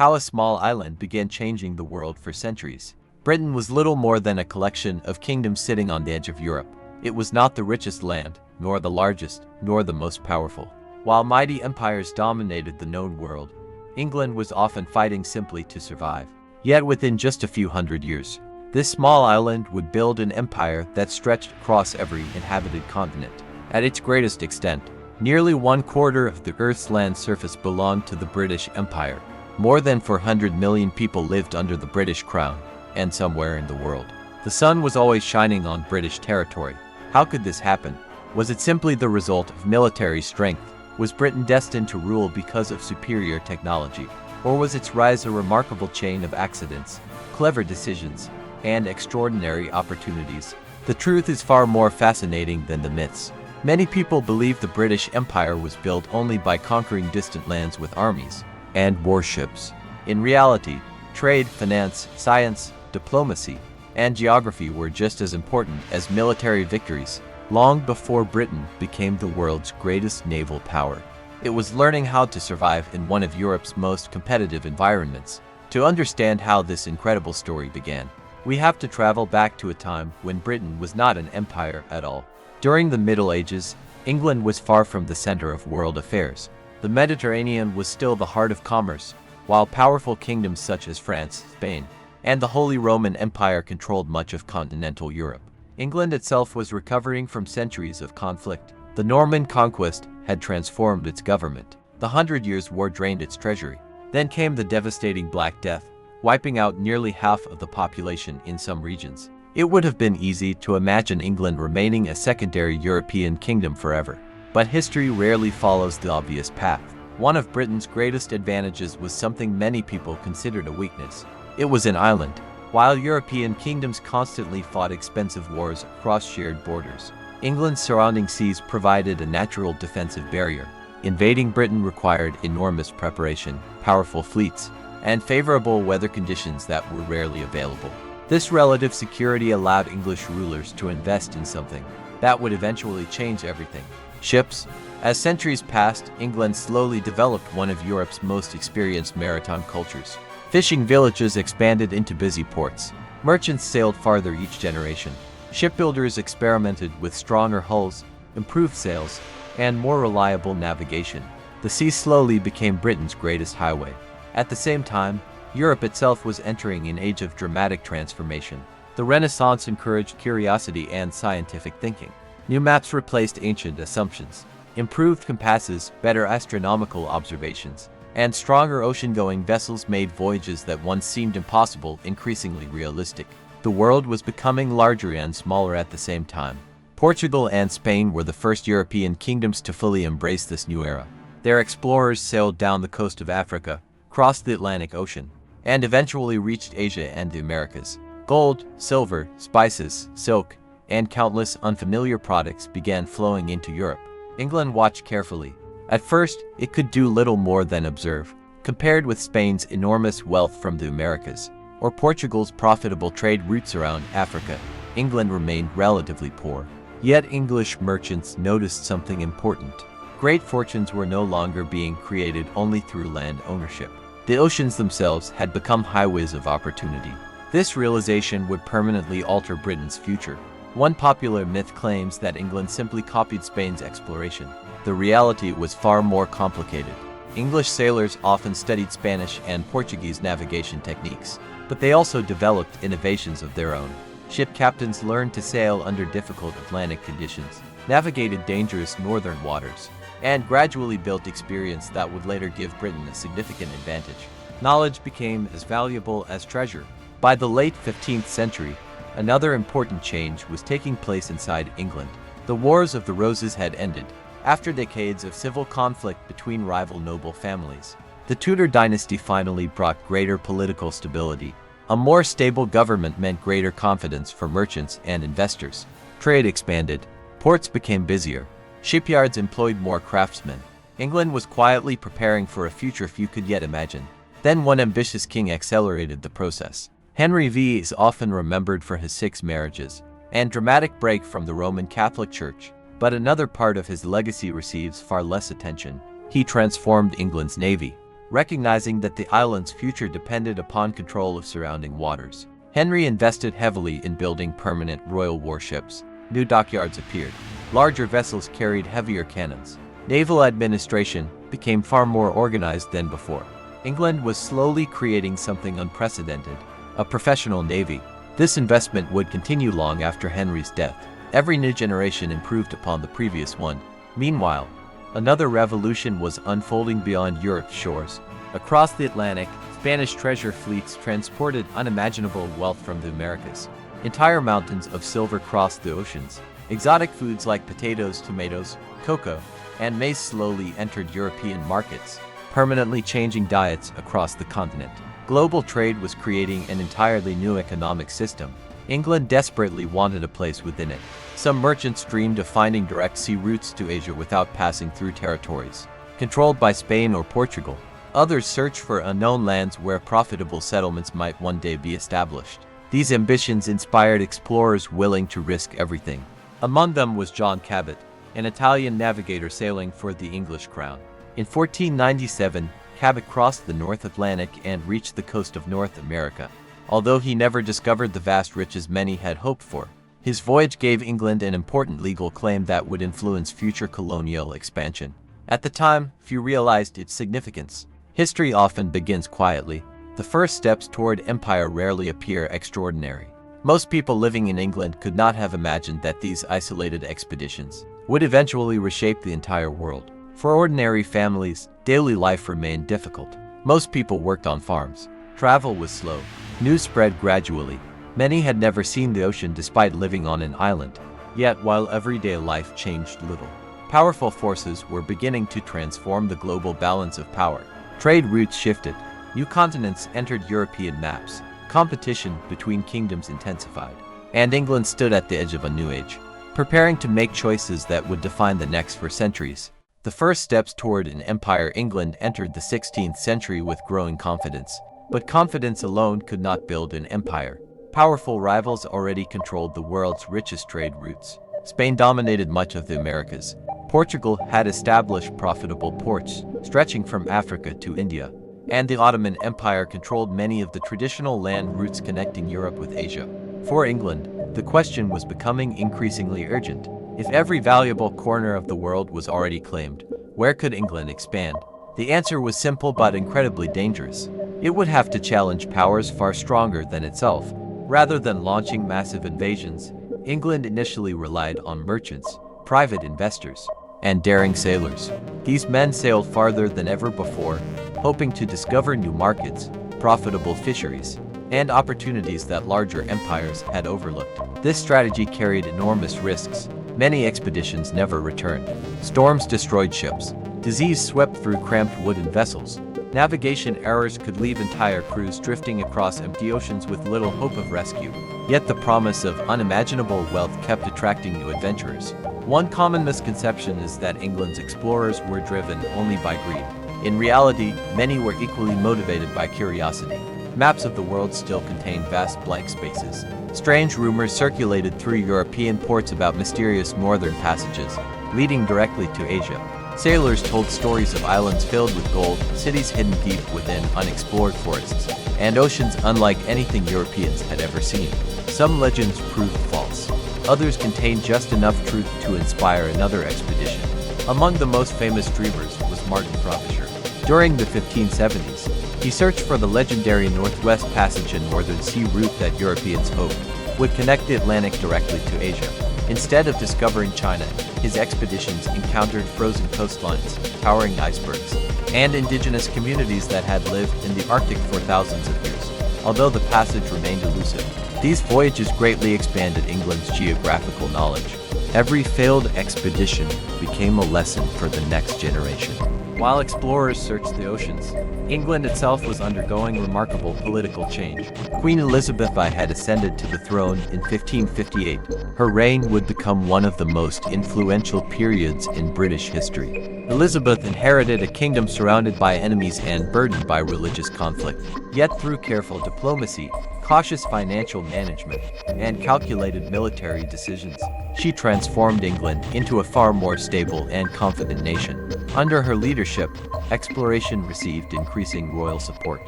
how a small island began changing the world for centuries. Britain was little more than a collection of kingdoms sitting on the edge of Europe. It was not the richest land, nor the largest, nor the most powerful. While mighty empires dominated the known world, England was often fighting simply to survive. Yet within just a few hundred years, this small island would build an empire that stretched across every inhabited continent. At its greatest extent, nearly 1/4 of the Earth's land surface belonged to the British Empire. More than 400 million people lived under the British Crown, and somewhere in the world, the sun was always shining on British territory. How could this happen? Was it simply the result of military strength? Was Britain destined to rule because of superior technology? Or was its rise a remarkable chain of accidents, clever decisions, and extraordinary opportunities? The truth is far more fascinating than the myths. Many people believe the British Empire was built only by conquering distant lands with armies and warships. In reality, trade, finance, science, diplomacy, and geography were just as important as military victories. Long before Britain became the world's greatest naval power, it was learning how to survive in one of Europe's most competitive environments. To understand how this incredible story began, we have to travel back to a time when Britain was not an empire at all. During the Middle Ages, England was far from the center of world affairs. The Mediterranean was still the heart of commerce, while powerful kingdoms such as France, Spain, and the Holy Roman Empire controlled much of continental Europe. England itself was recovering from centuries of conflict. The Norman conquest had transformed its government. The 100 Years' War drained its treasury. Then came the devastating Black Death, wiping out nearly half of the population in some regions. It would have been easy to imagine England remaining a secondary European kingdom forever. But history rarely follows the obvious path. One of Britain's greatest advantages was something many people considered a weakness. It was an island. While European kingdoms constantly fought expensive wars across shared borders, England's surrounding seas provided a natural defensive barrier. Invading Britain required enormous preparation, powerful fleets, and favorable weather conditions that were rarely available. This relative security allowed English rulers to invest in something that would eventually change everything: ships. As centuries passed, England slowly developed one of Europe's most experienced maritime cultures. Fishing villages expanded into busy ports. Merchants sailed farther each generation. Shipbuilders experimented with stronger hulls, improved sails, and more reliable navigation. The sea slowly became Britain's greatest highway. At the same time, Europe itself was entering an age of dramatic transformation. The Renaissance encouraged curiosity and scientific thinking. New maps replaced ancient assumptions. Improved compasses, better astronomical observations, and stronger ocean-going vessels made voyages that once seemed impossible increasingly realistic. The world was becoming larger and smaller at the same time. Portugal and Spain were the first European kingdoms to fully embrace this new era. Their explorers sailed down the coast of Africa, crossed the Atlantic Ocean, and eventually reached Asia and the Americas. Gold, silver, spices, silk, and countless unfamiliar products began flowing into Europe. England watched carefully. At first, it could do little more than observe. Compared with Spain's enormous wealth from the Americas, or Portugal's profitable trade routes around Africa, England remained relatively poor. Yet English merchants noticed something important. Great fortunes were no longer being created only through land ownership. The oceans themselves had become highways of opportunity. This realization would permanently alter Britain's future. One popular myth claims that England simply copied Spain's exploration. The reality was far more complicated. English sailors often studied Spanish and Portuguese navigation techniques, but they also developed innovations of their own. Ship captains learned to sail under difficult Atlantic conditions, navigated dangerous northern waters, and gradually built experience that would later give Britain a significant advantage. Knowledge became as valuable as treasure. By the late 15th century, another important change was taking place inside England. The Wars of the Roses had ended. After decades of civil conflict between rival noble families, the Tudor dynasty finally brought greater political stability. A more stable government meant greater confidence for merchants and investors. Trade expanded. Ports became busier. Shipyards employed more craftsmen. England was quietly preparing for a future few could yet imagine. Then one ambitious king accelerated the process. Henry VIII is often remembered for his 6 marriages and dramatic break from the Roman Catholic Church. But another part of his legacy receives far less attention. He transformed England's navy. recognizing that the island's future depended upon control of surrounding waters. Henry invested heavily in building permanent royal warships. New dockyards appeared. Larger vessels carried heavier cannons. Naval administration became far more organized than before. England was slowly creating something unprecedented, a professional navy. This investment would continue long after Henry's death. Every new generation improved upon the previous one. Meanwhile, another revolution was unfolding beyond Europe's shores. Across the Atlantic, Spanish treasure fleets transported unimaginable wealth from the Americas. Entire mountains of silver crossed the oceans. Exotic foods like potatoes, tomatoes, cocoa, and maize slowly entered European markets, permanently changing diets across the continent. Global trade was creating an entirely new economic system. England desperately wanted a place within it. Some merchants dreamed of finding direct sea routes to Asia without passing through territories controlled by Spain or Portugal. Others searched for unknown lands where profitable settlements might one day be established. These ambitions inspired explorers willing to risk everything. Among them was John Cabot, an Italian navigator sailing for the English crown. In 1497, Cabot crossed the North Atlantic and reached the coast of North America. Although he never discovered the vast riches many had hoped for, his voyage gave England an important legal claim that would influence future colonial expansion. At the time, few realized its significance. History often begins quietly. The first steps toward empire rarely appear extraordinary. Most people living in England could not have imagined that these isolated expeditions would eventually reshape the entire world. For ordinary families, daily life remained difficult. Most people worked on farms. Travel was slow. News spread gradually. Many had never seen the ocean despite living on an island. Yet, while everyday life changed little, powerful forces were beginning to transform the global balance of power. Trade routes shifted. New continents entered European maps. Competition between kingdoms intensified. And England stood at the edge of a new age, preparing to make choices that would define the next for centuries. The first steps toward an empire. England entered the 16th century with growing confidence. But confidence alone could not build an empire. Powerful rivals already controlled the world's richest trade routes. Spain dominated much of the Americas. Portugal had established profitable ports, stretching from Africa to India. And the Ottoman Empire controlled many of the traditional land routes connecting Europe with Asia. For England, the question was becoming increasingly urgent. If every valuable corner of the world was already claimed, where could England expand? The answer was simple but incredibly dangerous. It would have to challenge powers far stronger than itself. Rather than launching massive invasions, England initially relied on merchants, private investors, and daring sailors. These men sailed farther than ever before, hoping to discover new markets, profitable fisheries, and opportunities that larger empires had overlooked. This strategy carried enormous risks. Many expeditions never returned. Storms destroyed ships. Disease swept through cramped wooden vessels. Navigation errors could leave entire crews drifting across empty oceans with little hope of rescue. Yet the promise of unimaginable wealth kept attracting new adventurers. One common misconception is that England's explorers were driven only by greed. In reality, many were equally motivated by curiosity. Maps of the world still contain vast blank spaces. Strange rumors circulated through European ports about mysterious northern passages, leading directly to Asia. Sailors told stories of islands filled with gold, cities hidden deep within unexplored forests, and oceans unlike anything Europeans had ever seen. Some legends proved false. Others contained just enough truth to inspire another expedition. Among the most famous dreamers was Martin Frobisher. During the 1570s, he searched for the legendary Northwest Passage, a northern sea route that Europeans hoped would connect the Atlantic directly to Asia. Instead of discovering China, his expeditions encountered frozen coastlines, towering icebergs, and indigenous communities that had lived in the Arctic for thousands of years. Although the passage remained elusive, these voyages greatly expanded England's geographical knowledge. Every failed expedition became a lesson for the next generation. While explorers searched the oceans, England itself was undergoing remarkable political change. Queen Elizabeth I had ascended to the throne in 1558. Her reign would become one of the most influential periods in British history. Elizabeth inherited a kingdom surrounded by enemies and burdened by religious conflict. Yet through careful diplomacy, cautious financial management, and calculated military decisions, she transformed England into a far more stable and confident nation. Under her leadership, exploration received increasing royal support.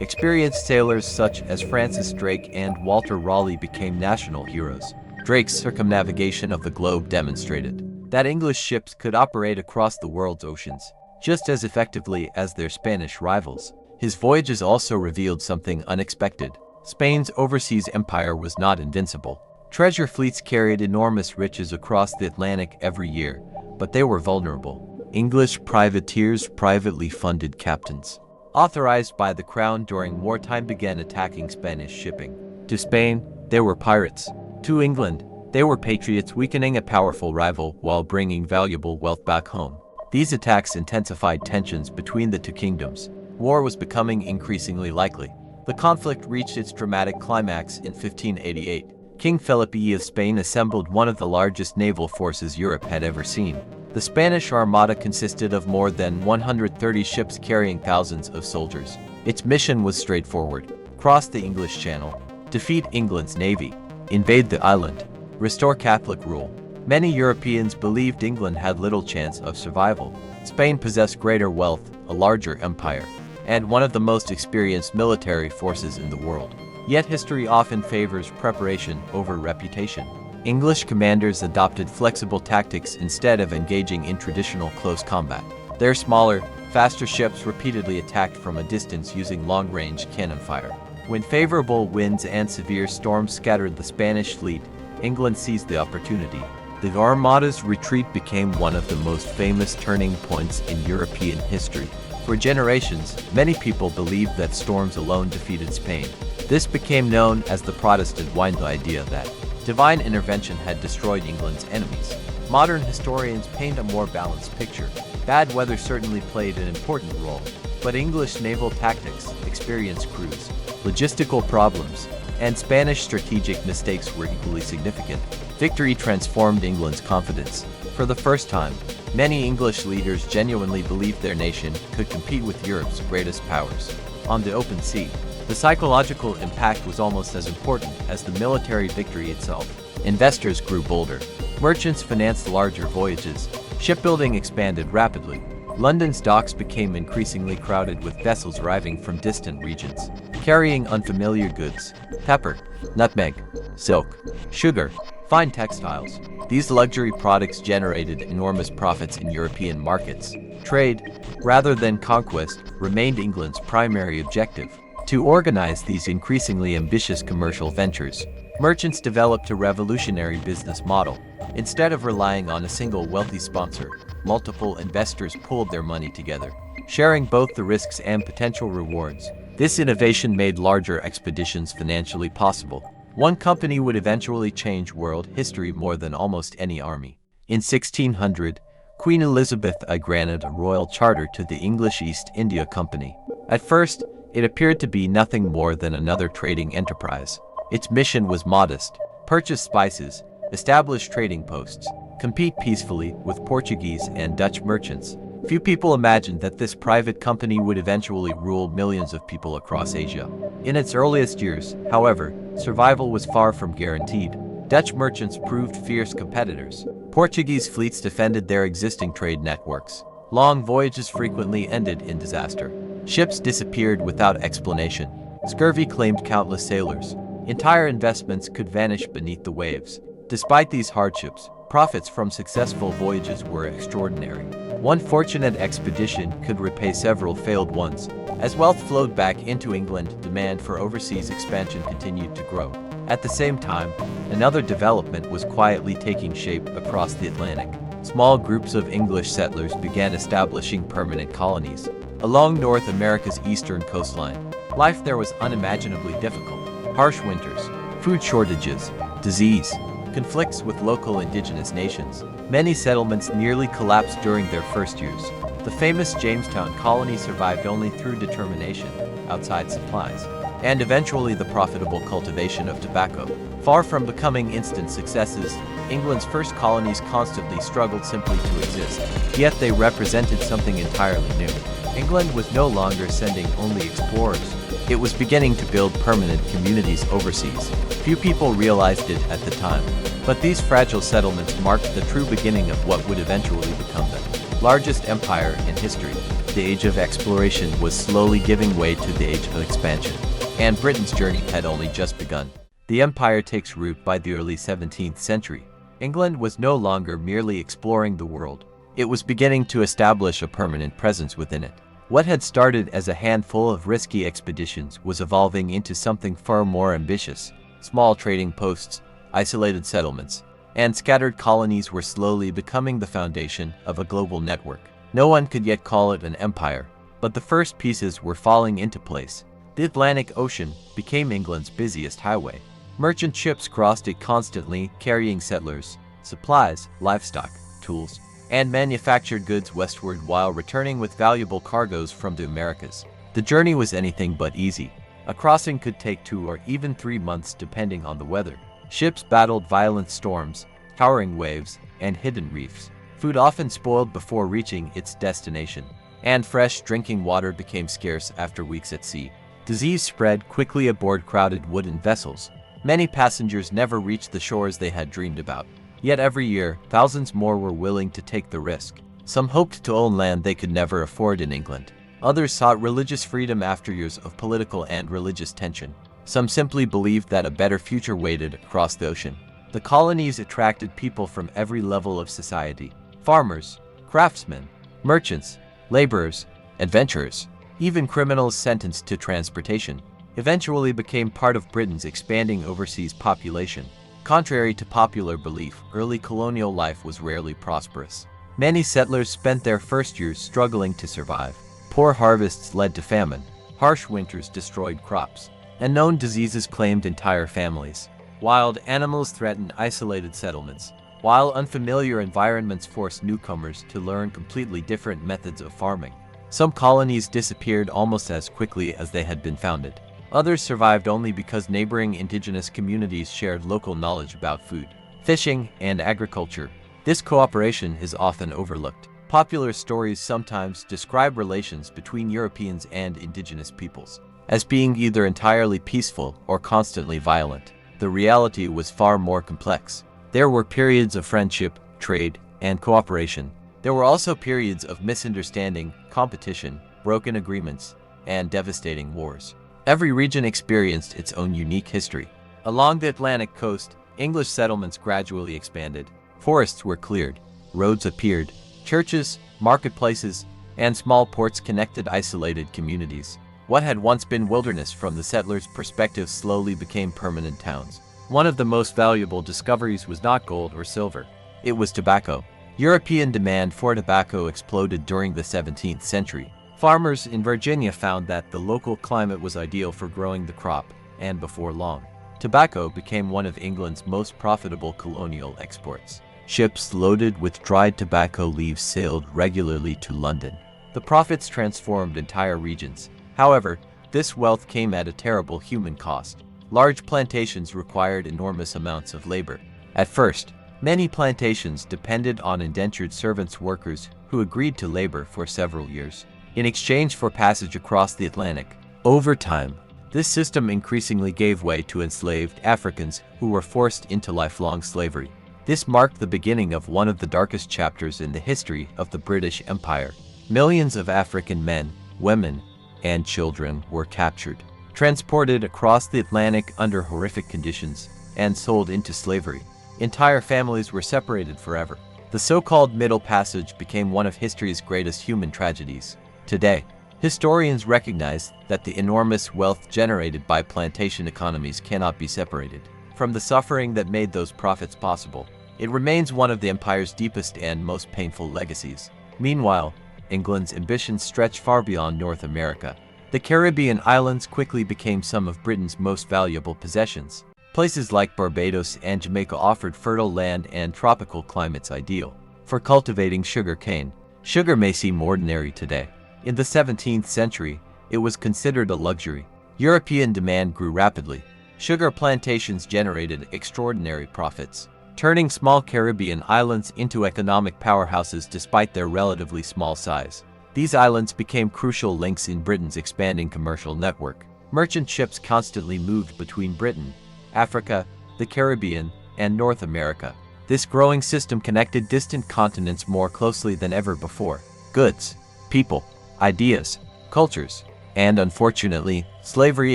Experienced sailors such as Francis Drake and Walter Raleigh became national heroes. Drake's circumnavigation of the globe demonstrated that English ships could operate across the world's oceans just as effectively as their Spanish rivals. His voyages also revealed something unexpected. Spain's overseas empire was not invincible. Treasure fleets carried enormous riches across the Atlantic every year, but they were vulnerable. English privateers, privately funded captains, authorized by the crown during wartime, began attacking Spanish shipping. To Spain, they were pirates. To England, they were patriots, weakening a powerful rival while bringing valuable wealth back home. These attacks intensified tensions between the two kingdoms. War was becoming increasingly likely. The conflict reached its dramatic climax in 1588. King Philip of Spain assembled one of the largest naval forces Europe had ever seen. The Spanish Armada consisted of more than 130 ships carrying thousands of soldiers. Its mission was straightforward: cross the English Channel, defeat England's navy, invade the island, restore Catholic rule. Many Europeans believed England had little chance of survival. Spain possessed greater wealth, a larger empire, and one of the most experienced military forces in the world. Yet history often favors preparation over reputation. English commanders adopted flexible tactics instead of engaging in traditional close combat. Their smaller, faster ships repeatedly attacked from a distance using long-range cannon fire. When favorable winds and severe storms scattered the Spanish fleet, England seized the opportunity. The Armada's retreat became one of the most famous turning points in European history. For generations, many people believed that storms alone defeated Spain. This became known as the Protestant wind, the idea that divine intervention had destroyed England's enemies. Modern historians paint a more balanced picture. Bad weather certainly played an important role, but English naval tactics, experienced crews, logistical problems, and Spanish strategic mistakes were equally significant. Victory transformed England's confidence. For the first time, many English leaders genuinely believed their nation could compete with Europe's greatest powers. On the open sea, the psychological impact was almost as important as the military victory itself. Investors grew bolder. Merchants financed larger voyages. Shipbuilding expanded rapidly. London's docks became increasingly crowded with vessels arriving from distant regions, carrying unfamiliar goods: pepper, nutmeg, silk, sugar, fine textiles. These luxury products generated enormous profits in European markets. Trade, rather than conquest, remained England's primary objective. To organize these increasingly ambitious commercial ventures, merchants developed a revolutionary business model. Instead of relying on a single wealthy sponsor, multiple investors pooled their money together, sharing both the risks and potential rewards. This innovation made larger expeditions financially possible. One company would eventually change world history more than almost any army. In 1600, Queen Elizabeth I granted a royal charter to the English East India Company. At first, it appeared to be nothing more than another trading enterprise. Its mission was modest: purchase spices, establish trading posts, compete peacefully with Portuguese and Dutch merchants. Few people imagined that this private company would eventually rule millions of people across Asia. In its earliest years, however, survival was far from guaranteed. Dutch merchants proved fierce competitors. Portuguese fleets defended their existing trade networks. Long voyages frequently ended in disaster. Ships disappeared without explanation. Scurvy claimed countless sailors. Entire investments could vanish beneath the waves. Despite these hardships, profits from successful voyages were extraordinary. One fortunate expedition could repay several failed ones. As wealth flowed back into England, demand for overseas expansion continued to grow. At the same time, another development was quietly taking shape across the Atlantic. Small groups of English settlers began establishing permanent colonies along North America's eastern coastline. Life there was unimaginably difficult. Harsh winters, food shortages, disease, conflicts with local indigenous nations. Many settlements nearly collapsed during their first years. The famous Jamestown colony survived only through determination, outside supplies, and eventually the profitable cultivation of tobacco. Far from becoming instant successes, England's first colonies constantly struggled simply to exist, yet they represented something entirely new. England was no longer sending only explorers. It was beginning to build permanent communities overseas. Few people realized it at the time, but these fragile settlements marked the true beginning of what would eventually become the largest empire in history. The age of exploration was slowly giving way to the age of expansion, and Britain's journey had only just begun. The empire takes root by the early 17th century. England was no longer merely exploring the world. It was beginning to establish a permanent presence within it. What had started as a handful of risky expeditions was evolving into something far more ambitious. Small trading posts, isolated settlements, and scattered colonies were slowly becoming the foundation of a global network. No one could yet call it an empire, but the first pieces were falling into place. The Atlantic Ocean became England's busiest highway. Merchant ships crossed it constantly, carrying settlers, supplies, livestock, tools, and manufactured goods westward while returning with valuable cargoes from the Americas. The journey was anything but easy. A crossing could take 2 or even 3 months depending on the weather. Ships battled violent storms, towering waves, and hidden reefs. Food often spoiled before reaching its destination, and fresh drinking water became scarce after weeks at sea. Disease spread quickly aboard crowded wooden vessels. Many passengers never reached the shores they had dreamed about. Yet every year, thousands more were willing to take the risk. Some hoped to own land they could never afford in England. Others sought religious freedom after years of political and religious tension. Some simply believed that a better future waited across the ocean. The colonies attracted people from every level of society: farmers, craftsmen, merchants, laborers, adventurers. Even criminals sentenced to transportation eventually became part of Britain's expanding overseas population. Contrary to popular belief, early colonial life was rarely prosperous. Many settlers spent their first years struggling to survive. Poor harvests led to famine, harsh winters destroyed crops, and known diseases claimed entire families. Wild animals threatened isolated settlements, while unfamiliar environments forced newcomers to learn completely different methods of farming. Some colonies disappeared almost as quickly as they had been founded. Others survived only because neighboring indigenous communities shared local knowledge about food, fishing, and agriculture. This cooperation is often overlooked. Popular stories sometimes describe relations between Europeans and indigenous peoples as being either entirely peaceful or constantly violent. The reality was far more complex. There were periods of friendship, trade, and cooperation. There were also periods of misunderstanding, competition, broken agreements, and devastating wars. Every region experienced its own unique history. Along the Atlantic coast, English settlements gradually expanded. Forests were cleared, roads appeared, churches, marketplaces, and small ports connected isolated communities. What had once been wilderness from the settlers' perspective slowly became permanent towns. One of the most valuable discoveries was not gold or silver. It was tobacco. European demand for tobacco exploded during the 17th century. Farmers in Virginia found that the local climate was ideal for growing the crop, and before long, tobacco became one of England's most profitable colonial exports. Ships loaded with dried tobacco leaves sailed regularly to London. The profits transformed entire regions. However, this wealth came at a terrible human cost. Large plantations required enormous amounts of labor. At first, many plantations depended on indentured servants workers who agreed to labor for several years in exchange for passage across the Atlantic. Over time, this system increasingly gave way to enslaved Africans who were forced into lifelong slavery. This marked the beginning of one of the darkest chapters in the history of the British Empire. Millions of African men, women, and children were captured, transported across the Atlantic under horrific conditions, and sold into slavery. Entire families were separated forever. The so-called Middle Passage became one of history's greatest human tragedies. Today, historians recognize that the enormous wealth generated by plantation economies cannot be separated from the suffering that made those profits possible. It remains one of the empire's deepest and most painful legacies. Meanwhile, England's ambitions stretched far beyond North America. The Caribbean islands quickly became some of Britain's most valuable possessions. Places like Barbados and Jamaica offered fertile land and tropical climates ideal for cultivating sugar cane. Sugar may seem ordinary today. In the 17th century, it was considered a luxury. European demand grew rapidly. Sugar plantations generated extraordinary profits, turning small Caribbean islands into economic powerhouses despite their relatively small size. These islands became crucial links in Britain's expanding commercial network. Merchant ships constantly moved between Britain, Africa, the Caribbean, and North America. This growing system connected distant continents more closely than ever before. Goods, people, ideas, cultures, and unfortunately, slavery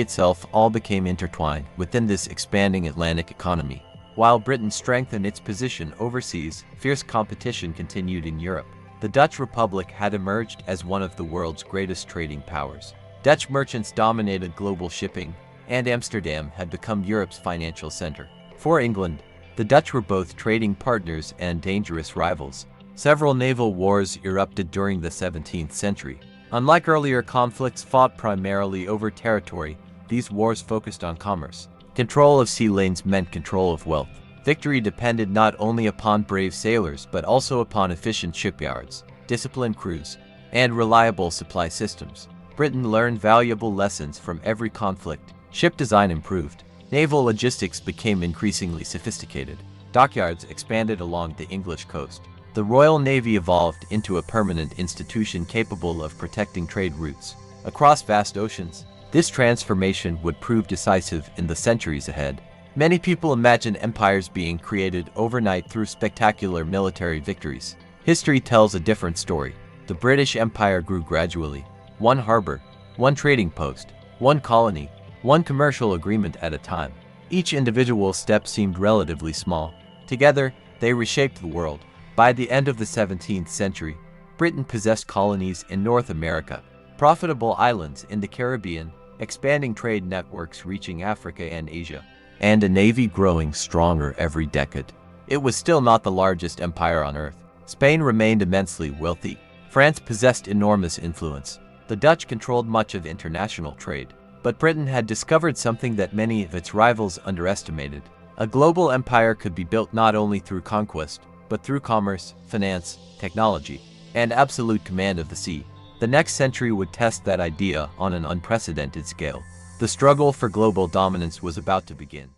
itself all became intertwined within this expanding Atlantic economy. While Britain strengthened its position overseas, fierce competition continued in Europe. The Dutch Republic had emerged as one of the world's greatest trading powers. Dutch merchants dominated global shipping, and Amsterdam had become Europe's financial center. For England, the Dutch were both trading partners and dangerous rivals. Several naval wars erupted during the 17th century. Unlike earlier conflicts fought primarily over territory, these wars focused on commerce. Control of sea lanes meant control of wealth. Victory depended not only upon brave sailors but also upon efficient shipyards, disciplined crews, and reliable supply systems. Britain learned valuable lessons from every conflict. Ship design improved. Naval logistics became increasingly sophisticated. Dockyards expanded along the English coast. The Royal Navy evolved into a permanent institution capable of protecting trade routes across vast oceans. This transformation would prove decisive in the centuries ahead. Many people imagine empires being created overnight through spectacular military victories. History tells a different story. The British Empire grew gradually. One harbor, one trading post, one colony, one commercial agreement at a time. Each individual step seemed relatively small. Together, they reshaped the world. By the end of the 17th century, Britain possessed colonies in North America, profitable islands in the Caribbean, expanding trade networks reaching Africa and Asia, and a navy growing stronger every decade. It was still not the largest empire on earth. Spain remained immensely wealthy. France possessed enormous influence. The Dutch controlled much of international trade. But Britain had discovered something that many of its rivals underestimated. A global empire could be built not only through conquest, but through commerce, finance, technology, and absolute command of the sea. The next century would test that idea on an unprecedented scale. The struggle for global dominance was about to begin.